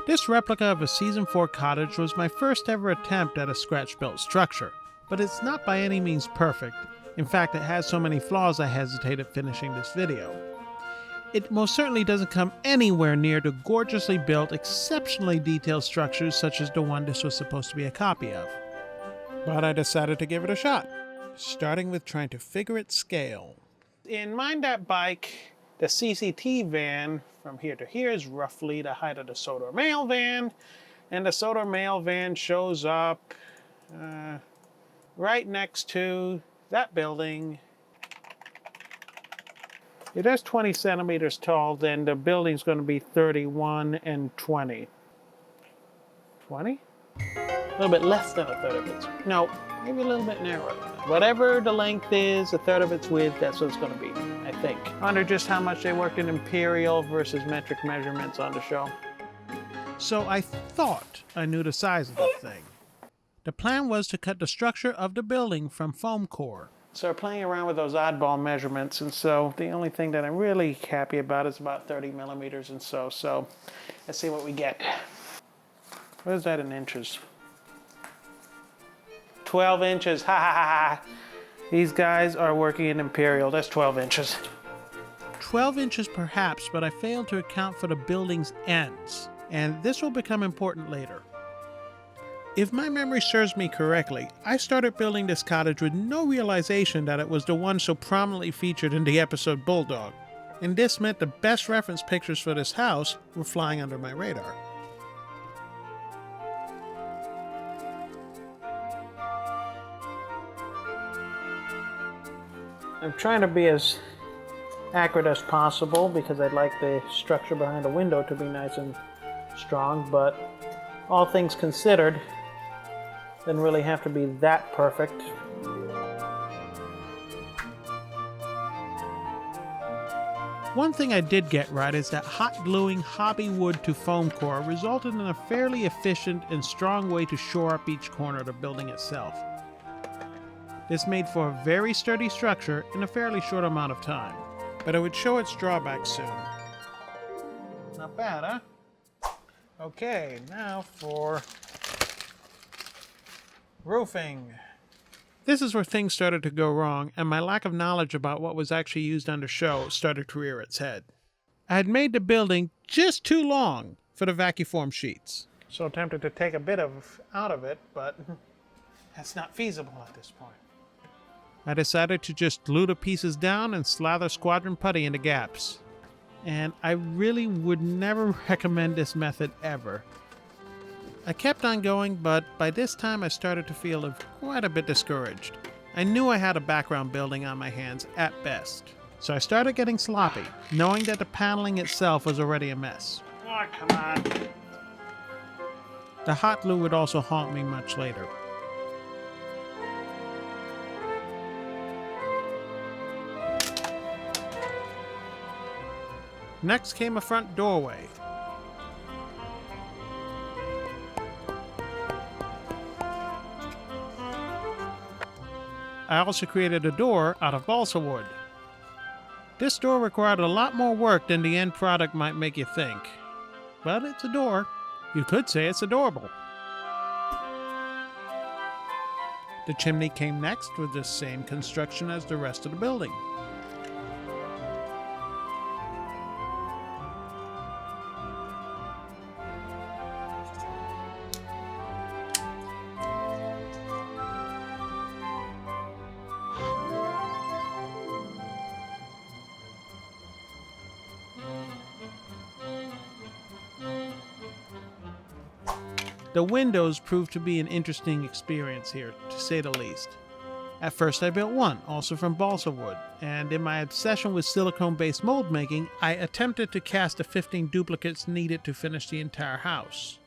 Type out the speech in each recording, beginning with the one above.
This replica of a Season 4 cottage was my first ever attempt at a scratch-built structure, but it's not by any means perfect. In fact, it has so many flaws I hesitated finishing this video. It most certainly doesn't come anywhere near to gorgeously built, exceptionally detailed structures such as the one this was supposed to be a copy of. But I decided to give it a shot, starting with trying to figure its scale. In Mind That Bike, the CCT van from here to here is roughly the height of the Sodor mail van, and the Sodor mail van shows up right next to that building. If that's 20 centimeters tall, then the building's going to be 31 and 20. 20? A little bit less than a third of its. No, maybe a little bit narrower. Whatever the length is, a third of its width, that's what it's going to be, I think. I wonder just how much they worked in imperial versus metric measurements on the show. So I thought I knew the size of the thing. The plan was to cut the structure of the building from foam core. So we're playing around with those oddball measurements, and so the only thing that I'm really happy about is about 30 millimeters and so. So let's see what we get. What is that in inches? 12 inches, ha ha ha ha. These guys are working in imperial, that's 12 inches. 12 inches perhaps, but I failed to account for the building's ends, and this will become important later. If my memory serves me correctly, I started building this cottage with no realization that it was the one so prominently featured in the episode Bulldog, and this meant the best reference pictures for this house were flying under my radar. I'm trying to be as accurate as possible because I'd like the structure behind the window to be nice and strong, but all things considered, didn't really have to be that perfect. One thing I did get right is that hot gluing hobby wood to foam core resulted in a fairly efficient and strong way to shore up each corner of the building itself. This made for a very sturdy structure in a fairly short amount of time, but it would show its drawbacks soon. Not bad, huh? Okay, now for roofing. This is where things started to go wrong, and my lack of knowledge about what was actually used on the show started to rear its head. I had made the building just too long for the vacuform sheets. So tempted to take a bit out of it, but that's not feasible at this point. I decided to just glue the pieces down and slather squadron putty into gaps. And I really would never recommend this method ever. I kept on going, but by this time I started to feel quite a bit discouraged. I knew I had a background building on my hands at best. So I started getting sloppy, knowing that the paneling itself was already a mess. Oh, come on. The hot glue would also haunt me much later. Next came a front doorway. I also created a door out of balsa wood. This door required a lot more work than the end product might make you think. But it's a door. You could say it's adorable. The chimney came next with the same construction as the rest of the building. The windows proved to be an interesting experience here, to say the least. At first I built one, also from balsa wood, and in my obsession with silicone-based mold making, I attempted to cast the 15 duplicates needed to finish the entire house.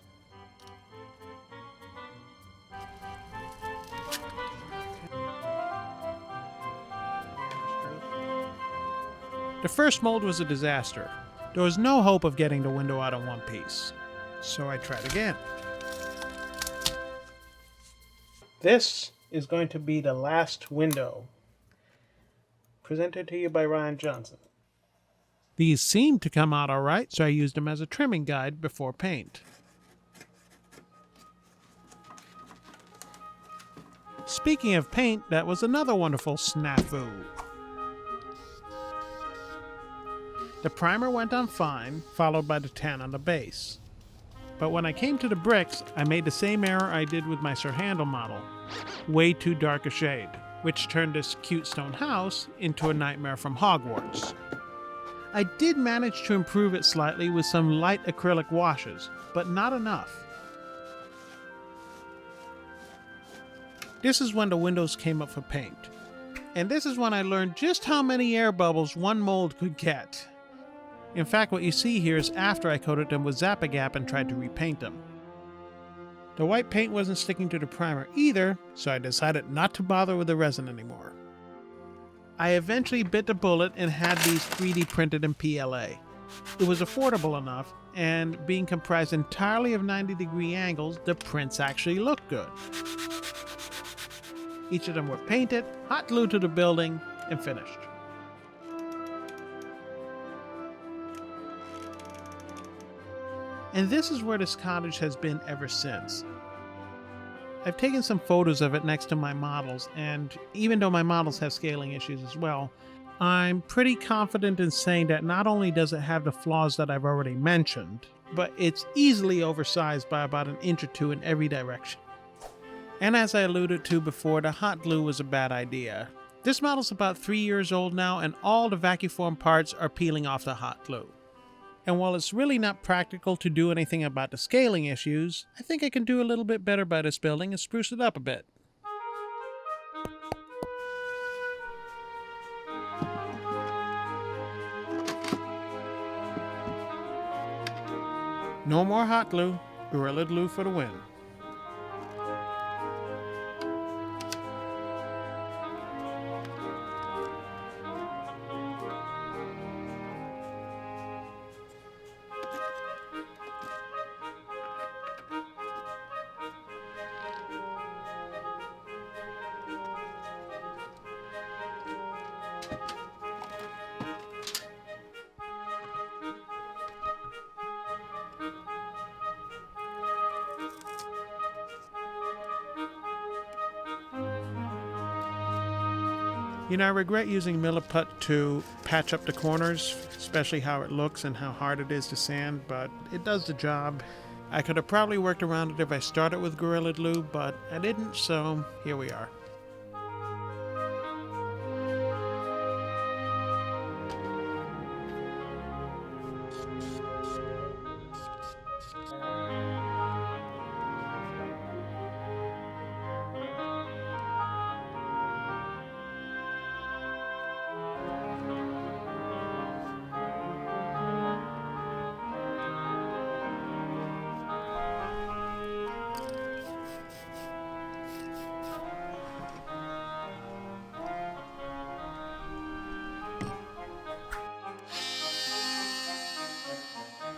The first mold was a disaster. There was no hope of getting the window out in one piece, so I tried again. This is going to be the last window, presented to you by Ryan Johnson. These seemed to come out alright, so I used them as a trimming guide before paint. Speaking of paint, that was another wonderful snafu. The primer went on fine, followed by the tan on the base. But when I came to the bricks, I made the same error I did with my Sir Handel model. Way too dark a shade, which turned this cute stone house into a nightmare from Hogwarts. I did manage to improve it slightly with some light acrylic washes, but not enough. This is when the windows came up for paint. And this is when I learned just how many air bubbles one mold could get. In fact, what you see here is after I coated them with Zap-A-Gap and tried to repaint them. The white paint wasn't sticking to the primer either, so I decided not to bother with the resin anymore. I eventually bit the bullet and had these 3D printed in PLA. It was affordable enough, and being comprised entirely of 90-degree angles, the prints actually looked good. Each of them were painted, hot glued to the building, and finished. And this is where this cottage has been ever since. I've taken some photos of it next to my models, and even though my models have scaling issues as well, I'm pretty confident in saying that not only does it have the flaws that I've already mentioned, but it's easily oversized by about an inch or two in every direction. And as I alluded to before, the hot glue was a bad idea. This model's about 3 years old now, and all the vacuform parts are peeling off the hot glue. And while it's really not practical to do anything about the scaling issues, I think I can do a little bit better by this building and spruce it up a bit. No more hot glue, Gorilla Glue for the win. You know, I regret using Milliput to patch up the corners, especially how it looks and how hard it is to sand, but it does the job. I could have probably worked around it if I started with Gorilla Glue, but I didn't, so here we are.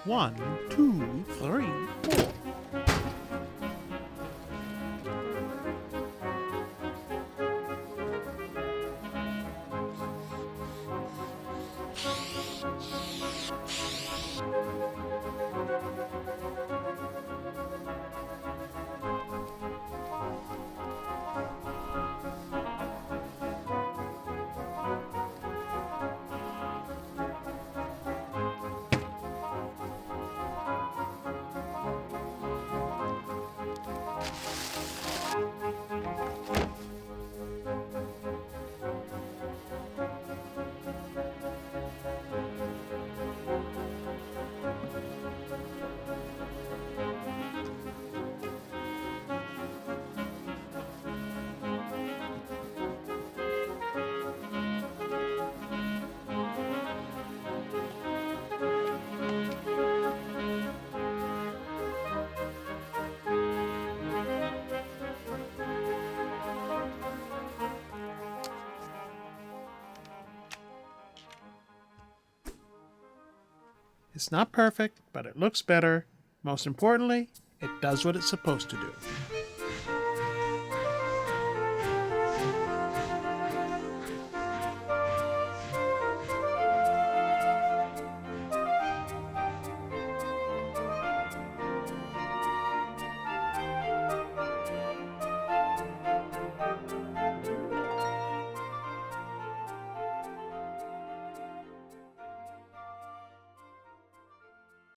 One, two, three, four. It's not perfect, but it looks better. Most importantly, it does what it's supposed to do.